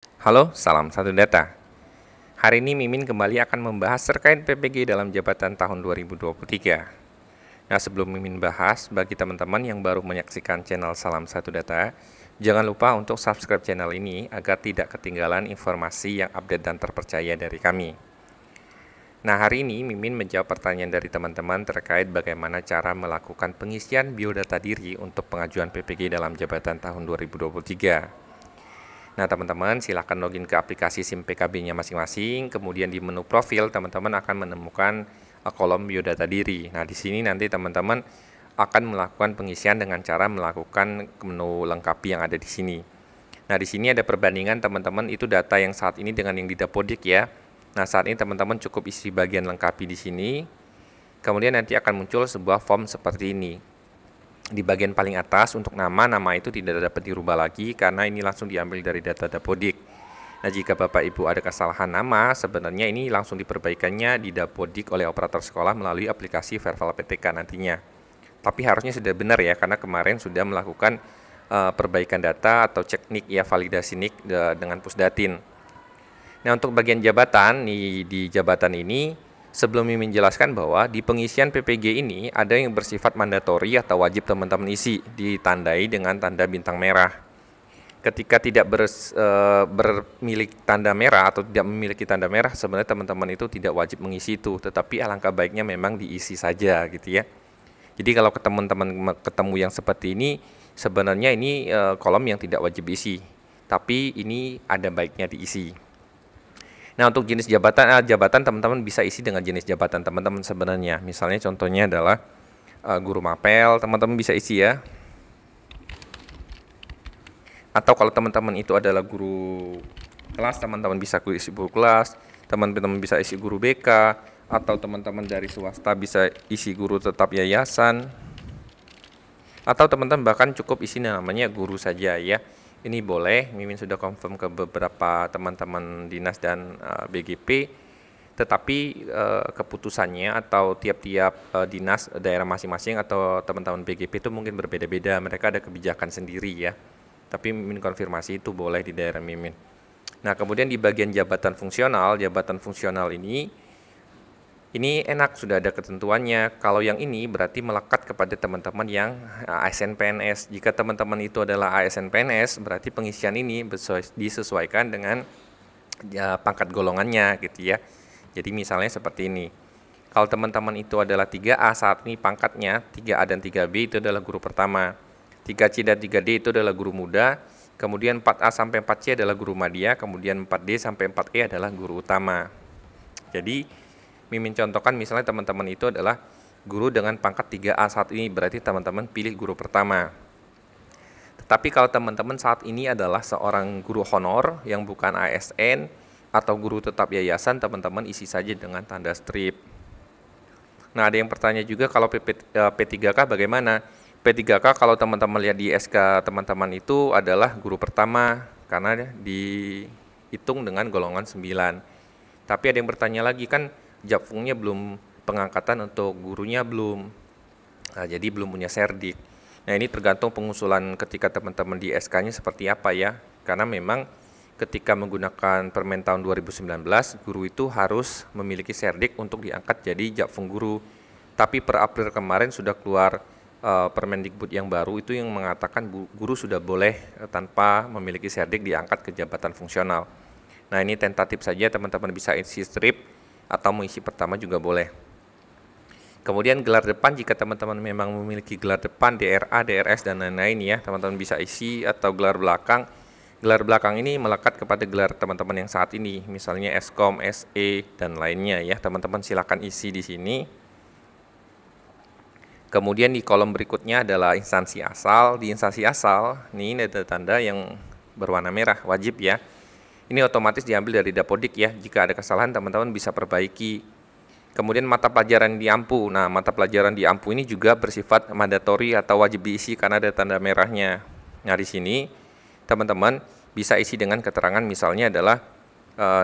Halo, salam satu data. Hari ini Mimin kembali akan membahas terkait PPG dalam jabatan tahun 2023. Nah, sebelum Mimin bahas, bagi teman-teman yang baru menyaksikan channel Salam Satu Data, jangan lupa untuk subscribe channel ini agar tidak ketinggalan informasi yang update dan terpercaya dari kami. Nah, hari ini Mimin menjawab pertanyaan dari teman-teman terkait bagaimana cara melakukan pengisian biodata diri untuk pengajuan PPG dalam jabatan tahun 2023. Nah, teman-teman silakan login ke aplikasi SIM PKB-nya masing-masing, kemudian di menu profil teman-teman akan menemukan kolom biodata diri. Nah, di sini nanti teman-teman akan melakukan pengisian dengan cara melakukan menu lengkapi yang ada di sini. Nah, di sini ada perbandingan teman-teman itu data yang saat ini dengan yang di Dapodik ya. Nah, saat ini teman-teman cukup isi bagian lengkapi di sini. Kemudian nanti akan muncul sebuah form seperti ini. Di bagian paling atas untuk nama itu tidak dapat dirubah lagi karena ini langsung diambil dari data Dapodik. Nah, jika Bapak Ibu ada kesalahan nama, sebenarnya ini langsung diperbaikannya di Dapodik oleh operator sekolah melalui aplikasi Verval PTK nantinya. Tapi harusnya sudah benar ya, karena kemarin sudah melakukan perbaikan data atau cek NIK ya, validasi NIK dengan Pusdatin. Nah, untuk bagian jabatan di jabatan ini, sebelum Mimin jelaskan bahwa di pengisian PPG ini ada yang bersifat mandatori atau wajib teman-teman isi, ditandai dengan tanda bintang merah. Ketika tidak bermilik tanda merah atau tidak memiliki tanda merah, sebenarnya teman-teman itu tidak wajib mengisi itu, tetapi alangkah baiknya memang diisi saja gitu ya. Jadi kalau teman-teman ketemu yang seperti ini, sebenarnya ini kolom yang tidak wajib diisi, tapi ini ada baiknya diisi. Nah, untuk jenis jabatan teman-teman bisa isi dengan jenis jabatan teman-teman sebenarnya. Misalnya contohnya adalah guru mapel, teman-teman bisa isi ya. Atau kalau teman-teman itu adalah guru kelas, teman-teman bisa isi guru kelas, teman-teman bisa isi guru BK, atau teman-teman dari swasta bisa isi guru tetap yayasan. Atau teman-teman bahkan cukup isi namanya guru saja ya. Ini boleh, Mimin sudah confirm ke beberapa teman-teman dinas dan BGP, tetapi keputusannya atau tiap-tiap dinas daerah masing-masing atau teman-teman BGP itu mungkin berbeda-beda, mereka ada kebijakan sendiri ya. Tapi Mimin konfirmasi itu boleh di daerah Mimin. Nah, kemudian di bagian jabatan fungsional ini enak, sudah ada ketentuannya. Kalau yang ini berarti melekat kepada teman-teman yang ASN PNS. Jika teman-teman itu adalah ASN PNS, berarti pengisian ini disesuaikan dengan pangkat golongannya gitu ya. Jadi misalnya seperti ini. Kalau teman-teman itu adalah 3A, saat ini pangkatnya 3A dan 3B itu adalah guru pertama. 3C dan 3D itu adalah guru muda. Kemudian 4A sampai 4C adalah guru madya. Kemudian 4D sampai 4E adalah guru utama. Jadi Mimin contohkan misalnya teman-teman itu adalah guru dengan pangkat 3A saat ini, berarti teman-teman pilih guru pertama. Tetapi kalau teman-teman saat ini adalah seorang guru honor yang bukan ASN atau guru tetap yayasan, teman-teman isi saja dengan tanda strip. Nah, ada yang bertanya juga kalau P3K bagaimana? P3K kalau teman-teman lihat di SK teman-teman itu adalah guru pertama karena dihitung dengan golongan 9. Tapi ada yang bertanya lagi, kan Japfungnya belum, pengangkatan untuk gurunya belum, nah, jadi belum punya serdik. Nah, ini tergantung pengusulan ketika teman-teman di SK-nya seperti apa ya, karena memang ketika menggunakan Permen tahun 2019, guru itu harus memiliki serdik untuk diangkat jadi Japfung guru. Tapi per April kemarin sudah keluar Permendikbud yang baru itu yang mengatakan guru sudah boleh tanpa memiliki serdik diangkat ke jabatan fungsional. Nah, ini tentatif saja, teman-teman bisa isi strip atau mengisi pertama juga boleh. Kemudian gelar depan, jika teman-teman memang memiliki gelar depan, DRA, DRS, dan lain-lain ya, teman-teman bisa isi, atau gelar belakang. Gelar belakang ini melekat kepada gelar teman-teman yang saat ini, misalnya Eskom, SE, dan lainnya ya. Teman-teman silakan isi di sini. Kemudian di kolom berikutnya adalah instansi asal. Di instansi asal, ini ada tanda yang berwarna merah, wajib ya. Ini otomatis diambil dari Dapodik ya. Jika ada kesalahan teman-teman bisa perbaiki. Kemudian mata pelajaran di AMPU. Nah, mata pelajaran di AMPU ini juga bersifat mandatori atau wajib diisi karena ada tanda merahnya. Nah, di sini teman-teman bisa isi dengan keterangan misalnya adalah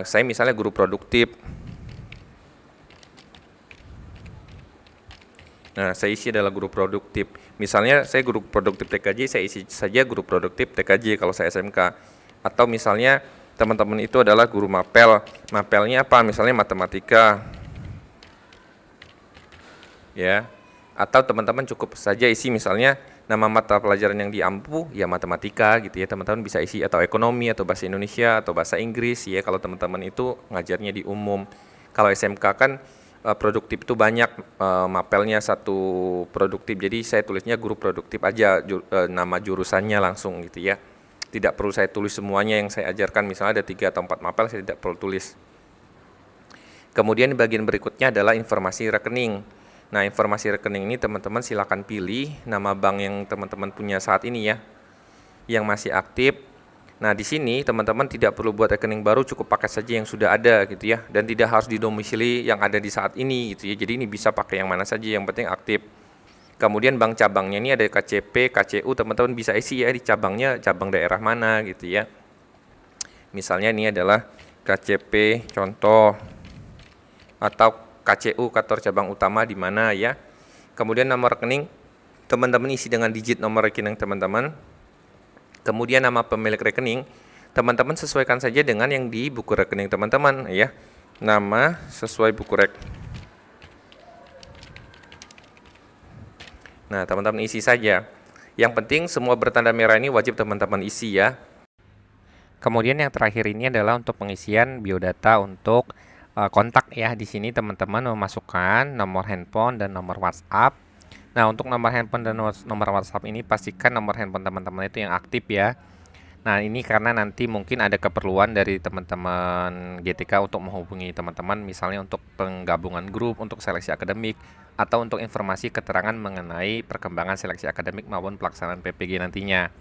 saya misalnya guru produktif. Nah, saya isi adalah guru produktif. Misalnya saya guru produktif TKJ, saya isi saja guru produktif TKJ kalau saya SMK. Atau misalnya teman-teman itu adalah guru mapel. Mapelnya apa? Misalnya matematika. Ya. Atau teman-teman cukup saja isi misalnya nama mata pelajaran yang diampu ya matematika gitu ya. Teman-teman bisa isi atau ekonomi atau bahasa Indonesia atau bahasa Inggris ya kalau teman-teman itu ngajarnya di umum. Kalau SMK kan produktif itu banyak, mapelnya satu produktif. Jadi saya tulisnya guru produktif aja, nama jurusannya langsung gitu ya. Tidak perlu saya tulis semuanya yang saya ajarkan, misalnya ada 3 atau 4 mapel saya tidak perlu tulis. Kemudian bagian berikutnya adalah informasi rekening. Nah, informasi rekening ini teman-teman silakan pilih nama bank yang teman-teman punya saat ini ya, yang masih aktif. Nah, di sini teman-teman tidak perlu buat rekening baru, cukup pakai saja yang sudah ada gitu ya, dan tidak harus didomisili yang ada di saat ini gitu ya. Jadi ini bisa pakai yang mana saja, yang penting aktif. Kemudian bank cabangnya ini ada KCP, KCU, teman-teman bisa isi ya di cabangnya, cabang daerah mana gitu ya. Misalnya ini adalah KCP contoh atau KCU, kantor cabang utama di mana ya. Kemudian nomor rekening teman-teman isi dengan digit nomor rekening teman-teman. Kemudian nama pemilik rekening teman-teman sesuaikan saja dengan yang di buku rekening teman-teman ya. Nama sesuai buku Nah, teman-teman isi saja. Yang penting semua bertanda merah ini wajib teman-teman isi ya. Kemudian yang terakhir ini adalah untuk pengisian biodata untuk kontak ya. Di sini teman-teman memasukkan nomor handphone dan nomor WhatsApp. Nah, untuk nomor handphone dan nomor WhatsApp ini pastikan nomor handphone teman-teman itu yang aktif ya. Nah, ini karena nanti mungkin ada keperluan dari teman-teman GTK untuk menghubungi teman-teman, misalnya untuk penggabungan grup, untuk seleksi akademik, atau untuk informasi keterangan mengenai perkembangan seleksi akademik maupun pelaksanaan PPG nantinya.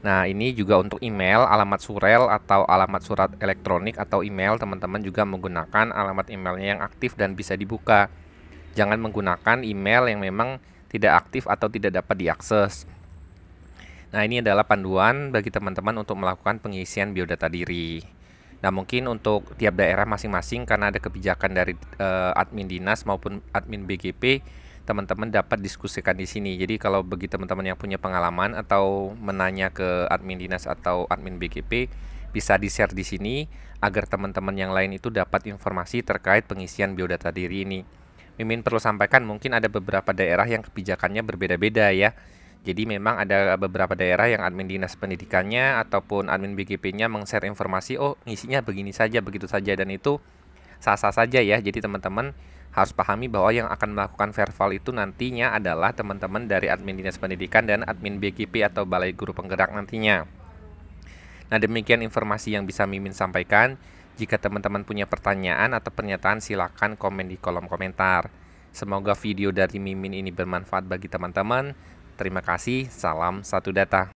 Nah, ini juga untuk email, alamat surel atau alamat surat elektronik atau email, teman-teman juga menggunakan alamat emailnya yang aktif dan bisa dibuka. Jangan menggunakan email yang memang tidak aktif atau tidak dapat diakses. Nah, ini adalah panduan bagi teman-teman untuk melakukan pengisian biodata diri. Nah, mungkin untuk tiap daerah masing-masing karena ada kebijakan dari admin dinas maupun admin BGP, teman-teman dapat diskusikan di sini. Jadi kalau bagi teman-teman yang punya pengalaman atau menanya ke admin dinas atau admin BGP, bisa di-share di sini agar teman-teman yang lain itu dapat informasi terkait pengisian biodata diri ini. Mimin perlu sampaikan mungkin ada beberapa daerah yang kebijakannya berbeda-beda ya. Jadi memang ada beberapa daerah yang admin dinas pendidikannya ataupun admin BGP-nya meng-share informasi, oh ngisinya begini saja, begitu saja, dan itu sah-sah saja ya. Jadi teman-teman harus pahami bahwa yang akan melakukan verval itu nantinya adalah teman-teman dari admin dinas pendidikan dan admin BGP atau balai guru penggerak nantinya. Nah, demikian informasi yang bisa Mimin sampaikan. Jika teman-teman punya pertanyaan atau pernyataan silakan komen di kolom komentar. Semoga video dari Mimin ini bermanfaat bagi teman-teman. Terima kasih, salam satu data.